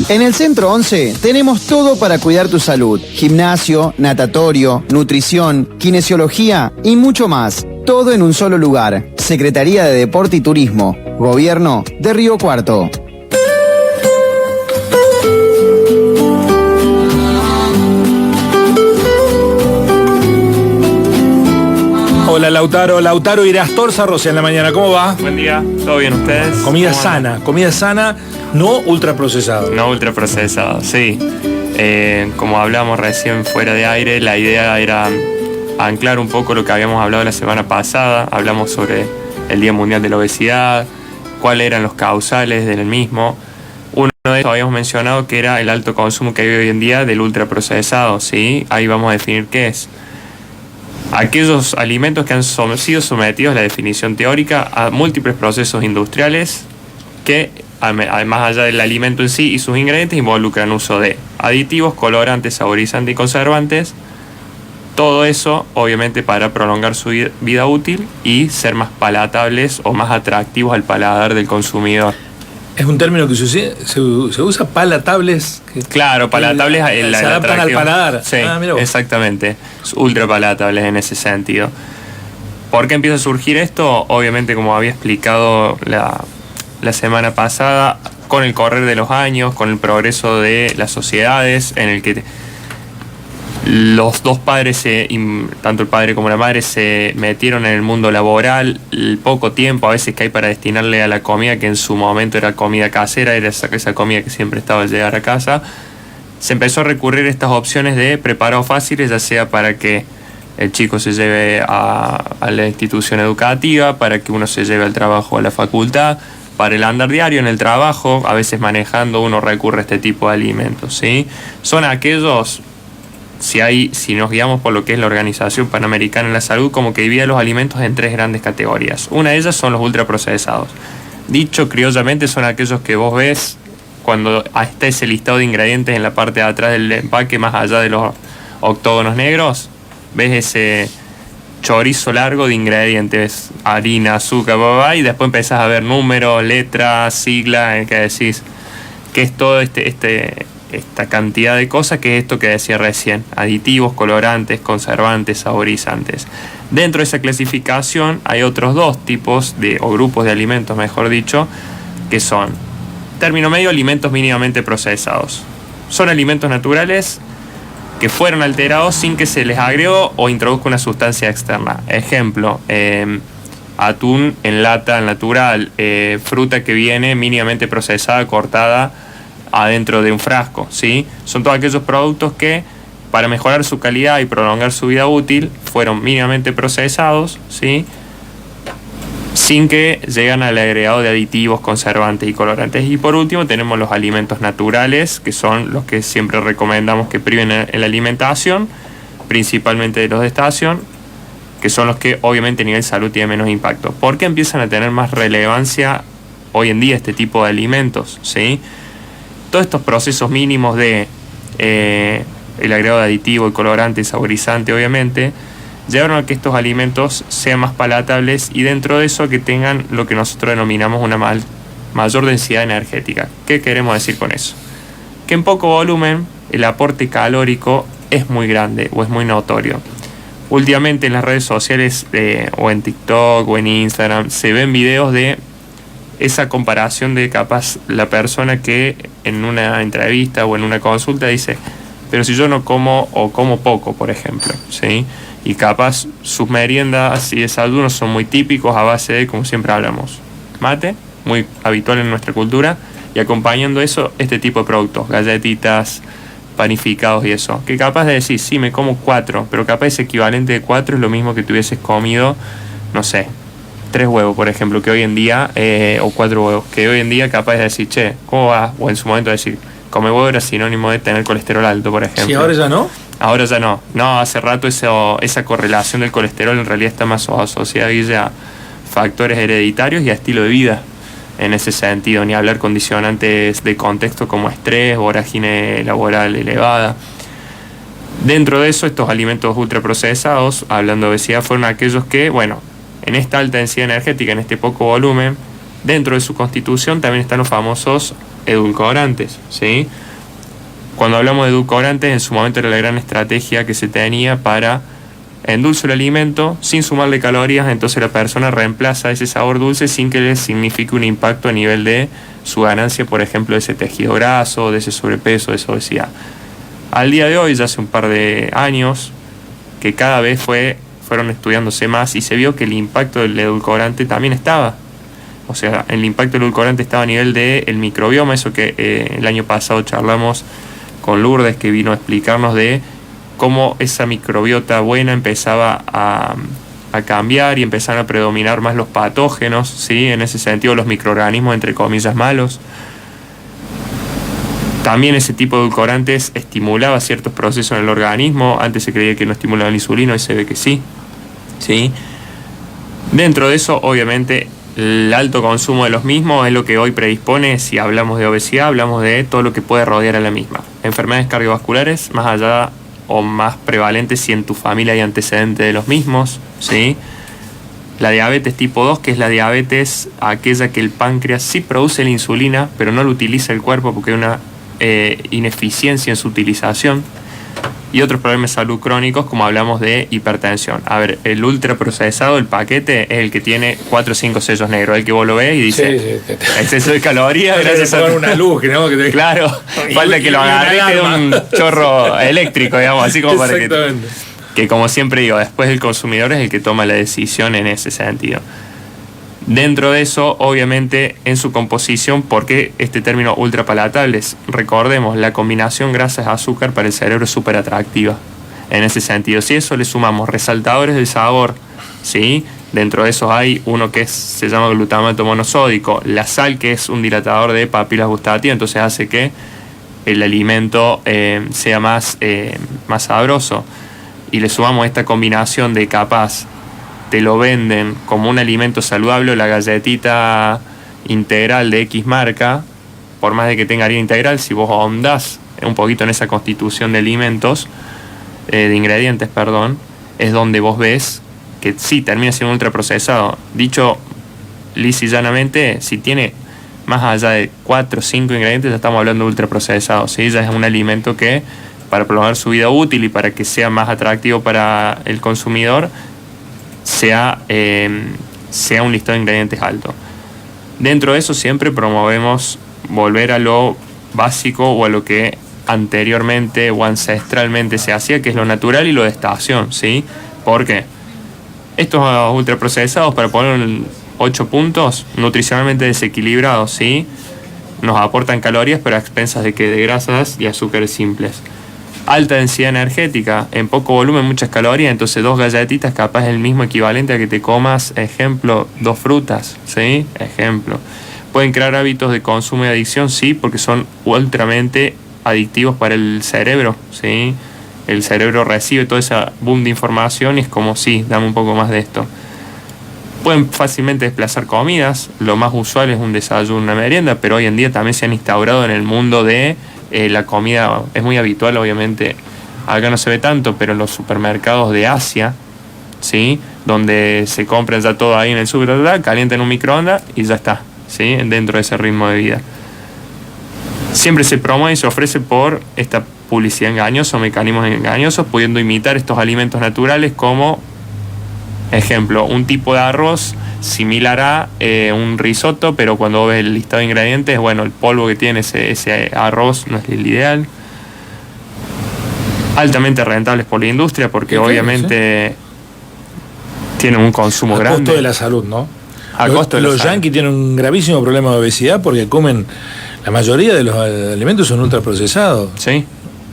En el Centro 11 tenemos todo para cuidar tu salud. Gimnasio, natatorio, nutrición, kinesiología y mucho más. Todo en un solo lugar. Secretaría de Deporte y Turismo. Gobierno de Río Cuarto. Hola Lautaro Irastorza, Rossi en la mañana, ¿cómo va? Buen día, ¿todo bien ustedes? Comida sana, no ultraprocesado. No ultraprocesado, sí. Como hablamos recién fuera de aire, la idea era anclar un poco lo que habíamos hablado la semana pasada. Hablamos sobre el Día Mundial de la Obesidad, cuáles eran los causales del mismo. Uno de ellos habíamos mencionado que era el alto consumo que hay hoy en día del ultraprocesado, ¿sí? Ahí vamos a definir qué es. Aquellos alimentos que han sido sometidos a la definición teórica a múltiples procesos industriales que, además allá del alimento en sí y sus ingredientes, involucran uso de aditivos, colorantes, saborizantes y conservantes. Todo eso, obviamente, para prolongar su vida útil y ser más palatables o más atractivos al paladar del consumidor. Es un término que se usa, palatables. Claro, palatables. Se adaptan al paladar. Sí, exactamente. Ultra palatables en ese sentido. ¿Por qué empieza a surgir esto? Obviamente, como había explicado la semana pasada, con el correr de los años, con el progreso de las sociedades, en el que los dos padres, tanto el padre como la madre, se metieron en el mundo laboral. El poco tiempo a veces que hay para destinarle a la comida, que en su momento era comida casera, era esa comida que siempre estaba al llegar a casa, se empezó a recurrir a estas opciones de preparados fáciles, ya sea para que el chico se lleve a la institución educativa, para que uno se lleve al trabajo, a la facultad, para el andar diario en el trabajo. A veces manejando uno recurre a este tipo de alimentos, ¿sí? Son aquellos... Si nos guiamos por lo que es la Organización Panamericana de la Salud, como que divide los alimentos en tres grandes categorías. Una de ellas son los ultraprocesados. Dicho criollamente, son aquellos que vos ves cuando está ese listado de ingredientes en la parte de atrás del empaque, más allá de los octógonos negros, ves ese chorizo largo de ingredientes, harina, azúcar, y después empezás a ver números, letras, siglas, que decís que es todo esta cantidad de cosas, que es esto que decía recién: aditivos, colorantes, conservantes, saborizantes. Dentro de esa clasificación hay otros dos tipos o grupos de alimentos, mejor dicho, que son, término medio, alimentos mínimamente procesados. Son alimentos naturales que fueron alterados sin que se les agregó o introduzca una sustancia externa. Ejemplo, atún en lata natural, fruta que viene mínimamente procesada, cortada adentro de un frasco, ¿sí? Son todos aquellos productos que, para mejorar su calidad y prolongar su vida útil, fueron mínimamente procesados, ¿sí? Sin que lleguen al agregado de aditivos, conservantes y colorantes. Y por último tenemos los alimentos naturales, que son los que siempre recomendamos que priven en la alimentación, principalmente de los de estación, que son los que obviamente a nivel salud tienen menos impacto. ¿Por qué empiezan a tener más relevancia hoy en día este tipo de alimentos? ¿Sí? Todos estos procesos mínimos de el agregado de aditivo, el colorante, el saborizante, obviamente, llevaron a que estos alimentos sean más palatables y dentro de eso que tengan lo que nosotros denominamos una mayor densidad energética. ¿Qué queremos decir con eso? Que en poco volumen el aporte calórico es muy grande o es muy notorio. Últimamente en las redes sociales o en TikTok o en Instagram se ven videos de esa comparación de capaz la persona que en una entrevista o en una consulta dice: pero si yo no como o como poco, por ejemplo, ¿sí? Y capaz sus meriendas y desayunos son muy típicos a base de, como siempre hablamos, mate, muy habitual en nuestra cultura, y acompañando eso este tipo de productos, galletitas, panificados y eso, que capaz de decir, sí, me como 4, pero capaz ese equivalente de 4 es lo mismo que te hubieses comido, no sé, 3 huevos, por ejemplo, que hoy en día, o 4 huevos, que hoy en día capaz de decir, che, ¿cómo va? O en su momento decir, comer huevo era sinónimo de tener colesterol alto, por ejemplo. ¿Sí, ahora ya no? Ahora ya no. No, hace rato esa correlación del colesterol en realidad está más asociada a factores hereditarios y a estilo de vida. En ese sentido, ni hablar condicionantes de contexto como estrés, vorágine laboral elevada. Dentro de eso, estos alimentos ultraprocesados, hablando de obesidad, fueron aquellos que, bueno, en esta alta densidad energética, en este poco volumen, dentro de su constitución también están los famosos edulcorantes, ¿sí? Cuando hablamos de edulcorantes, en su momento era la gran estrategia que se tenía para endulzar el alimento sin sumarle calorías, entonces la persona reemplaza ese sabor dulce sin que le signifique un impacto a nivel de su ganancia, por ejemplo, de ese tejido graso, de ese sobrepeso, de esa obesidad. Al día de hoy, ya hace un par de años, que cada vez fueron estudiándose más y se vio que el impacto del edulcorante también estaba. O sea, el impacto del edulcorante estaba a nivel del microbioma, eso que el año pasado charlamos con Lourdes, que vino a explicarnos de cómo esa microbiota buena empezaba a cambiar y empezaron a predominar más los patógenos, ¿sí? En ese sentido, los microorganismos, entre comillas, malos. También ese tipo de edulcorantes estimulaba ciertos procesos en el organismo. Antes se creía que no estimulaba la insulina y se ve que sí. ¿Sí? Dentro de eso, obviamente, el alto consumo de los mismos es lo que hoy predispone, si hablamos de obesidad, hablamos de todo lo que puede rodear a la misma. Enfermedades cardiovasculares, más allá o más prevalentes si en tu familia hay antecedentes de los mismos, ¿sí? La diabetes tipo 2, que es la diabetes aquella que el páncreas sí produce la insulina, pero no lo utiliza el cuerpo porque hay una ineficiencia en su utilización. Y otros problemas de salud crónicos, como hablamos de hipertensión. A ver, el ultraprocesado, el paquete, es el que tiene 4 o 5 sellos negros. El que vos lo ves y dice, sí. Exceso de calorías, gracias a una luz, ¿no? Que te... Claro, falta que lo agarre y te dé un chorro eléctrico, digamos, así como para que como siempre digo, después el consumidor es el que toma la decisión en ese sentido. Dentro de eso, obviamente, en su composición, ¿por qué este término ultrapalatables? Recordemos, la combinación grasas-azúcar para el cerebro es súper atractiva. En ese sentido, si eso le sumamos resaltadores del sabor, ¿sí? Dentro de esos hay uno que se llama glutamato monosódico, la sal, que es un dilatador de papilas gustativas, entonces hace que el alimento sea más sabroso. Y le sumamos esta combinación de capaz te lo venden como un alimento saludable, o la galletita integral de X marca, por más de que tenga harina integral, si vos ahondás un poquito en esa constitución de alimentos, de ingredientes, perdón, es donde vos ves que sí, termina siendo ultraprocesado. Dicho lisa y llanamente, si tiene más allá de 4 o 5 ingredientes, ya estamos hablando de ultraprocesado, ¿sí? Ya es un alimento que, para prolongar su vida útil y para que sea más atractivo para el consumidor, sea un listado de ingredientes alto. Dentro de eso siempre promovemos volver a lo básico o a lo que anteriormente o ancestralmente se hacía, que es lo natural y lo de estación, ¿sí? ¿Por qué? Estos ultraprocesados, para poner en 8 puntos, nutricionalmente desequilibrados, ¿sí? Nos aportan calorías, pero a expensas de grasas y azúcares simples. Alta densidad energética, en poco volumen, muchas calorías, entonces 2 galletitas capaz es el mismo equivalente a que te comas, ejemplo, 2 frutas, ¿sí? Ejemplo. Pueden crear hábitos de consumo y adicción, sí, porque son ultramente adictivos para el cerebro, ¿sí? El cerebro recibe toda esa boom de información y es como, sí, dame un poco más de esto. Pueden fácilmente desplazar comidas, lo más usual es un desayuno, una merienda, pero hoy en día también se han instaurado en el mundo de la comida. Es muy habitual, obviamente, acá no se ve tanto, pero en los supermercados de Asia, ¿sí? Donde se compra ya todo ahí en el súper, calienta en un microondas y ya está, ¿sí? Dentro de ese ritmo de vida. Siempre se promueve y se ofrece por esta publicidad engañosa o mecanismos engañosos, pudiendo imitar estos alimentos naturales como, ejemplo, un tipo de arroz similar a un risotto, pero cuando ves el listado de ingredientes, bueno, el polvo que tiene ese arroz no es el ideal. Altamente rentables por la industria, porque obviamente tienen un consumo grande. A costo de la salud, ¿no? A costo de la salud. Los yanquis tienen un gravísimo problema de obesidad porque comen, la mayoría de los alimentos son ultraprocesados. Sí.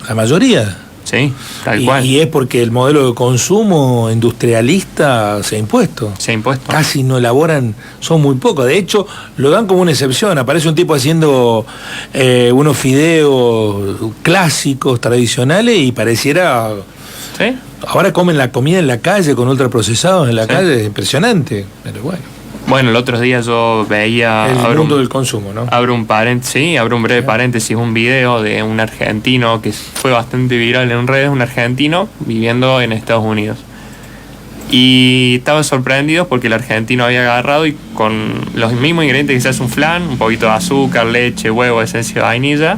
La mayoría. Sí, tal cual. Y es porque el modelo de consumo industrialista se ha impuesto. Se ha impuesto. Casi no elaboran, son muy pocos. De hecho, lo dan como una excepción. Aparece un tipo haciendo unos fideos clásicos, tradicionales, y pareciera... ¿Sí? Ahora comen la comida en la calle con ultraprocesados en la calle, es impresionante. Pero bueno. Bueno, el otro día yo veía... El mundo del consumo, ¿no? Abro un breve paréntesis, un video de un argentino que fue bastante viral en redes, un argentino viviendo en Estados Unidos. Y estaban sorprendidos porque el argentino había agarrado y con los mismos ingredientes que se hace un flan, un poquito de azúcar, leche, huevo, esencia de vainilla,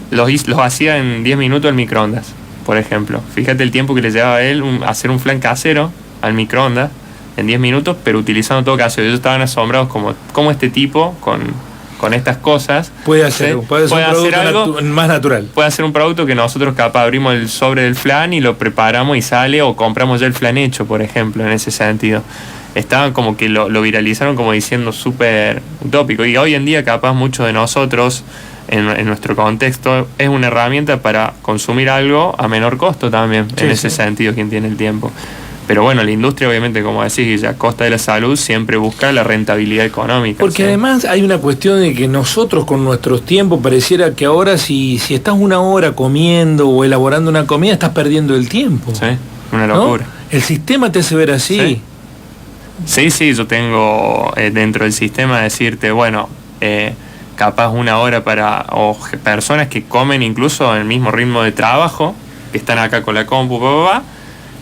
los hacía en 10 minutos al microondas, por ejemplo. Fíjate el tiempo que le llevaba a él hacer un flan casero al microondas en 10 minutos, pero utilizando todo casero. Ellos estaban asombrados como este tipo, con estas cosas puede hacer un producto algo más natural. Puede hacer un producto que nosotros capaz abrimos el sobre del flan y lo preparamos y sale, o compramos ya el flan hecho, por ejemplo, en ese sentido. Estaban como que lo viralizaron como diciendo súper utópico, y hoy en día capaz muchos de nosotros en nuestro contexto es una herramienta para consumir algo a menor costo también, en ese sentido, quien tiene el tiempo. Pero bueno, la industria, obviamente, como decís, a costa de la salud, siempre busca la rentabilidad económica. Porque además hay una cuestión de que nosotros con nuestros tiempos pareciera que ahora si estás una hora comiendo o elaborando una comida, estás perdiendo el tiempo. Sí, una locura. ¿No? El sistema te hace ver así. Sí, yo tengo dentro del sistema decirte, bueno, capaz una hora o personas que comen incluso en el mismo ritmo de trabajo, que están acá con la compu,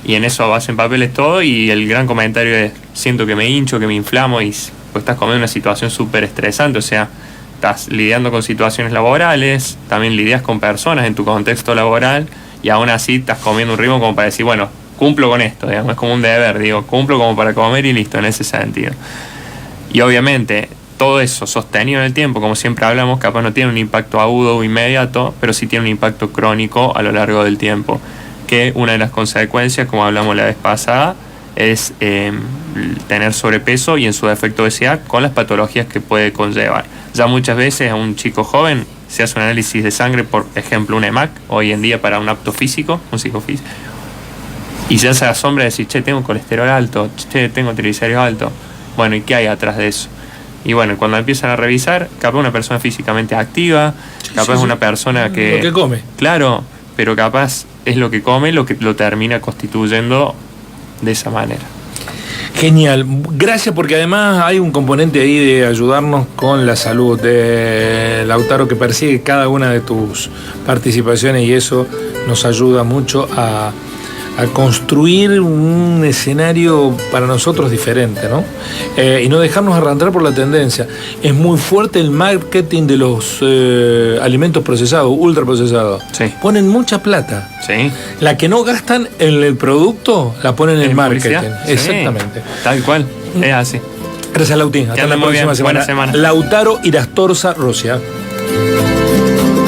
y en eso hacen papeles todo, y el gran comentario es: siento que me hincho, que me inflamo, y pues estás comiendo una situación súper estresante. O sea, estás lidiando con situaciones laborales, también lidias con personas en tu contexto laboral, y aún así estás comiendo un ritmo como para decir, bueno, cumplo con esto, digamos, es como un deber, cumplo como para comer y listo, en ese sentido. Y obviamente todo eso sostenido en el tiempo, como siempre hablamos, capaz no tiene un impacto agudo o inmediato, pero sí tiene un impacto crónico a lo largo del tiempo. Que una de las consecuencias, como hablamos la vez pasada, es tener sobrepeso y en su defecto obesidad, con las patologías que puede conllevar. Ya muchas veces a un chico joven se hace un análisis de sangre, por ejemplo un EMAC, hoy en día para un apto físico, un psicofísico, y ya se asombra de decir, che, tengo colesterol alto, che, tengo triglicéridos altos. Bueno, ¿y qué hay atrás de eso? Y bueno, cuando empiezan a revisar, capaz una persona físicamente activa, capaz una persona que... Lo que come. Claro, pero capaz es lo que come lo que lo termina constituyendo de esa manera. Genial, gracias, porque además hay un componente ahí de ayudarnos con la salud de Lautaro, que persigue cada una de tus participaciones, y eso nos ayuda mucho a construir un escenario para nosotros diferente, ¿no? Y no dejarnos arrastrar por la tendencia. Es muy fuerte el marketing de los alimentos procesados, ultraprocesados. Sí. Ponen mucha plata. Sí. La que no gastan en el producto, la ponen en el marketing. Sí. Exactamente. Tal cual, es así. Gracias, Lautín. Hasta la próxima semana. Buena semana. Lautaro Irastorza Rocia.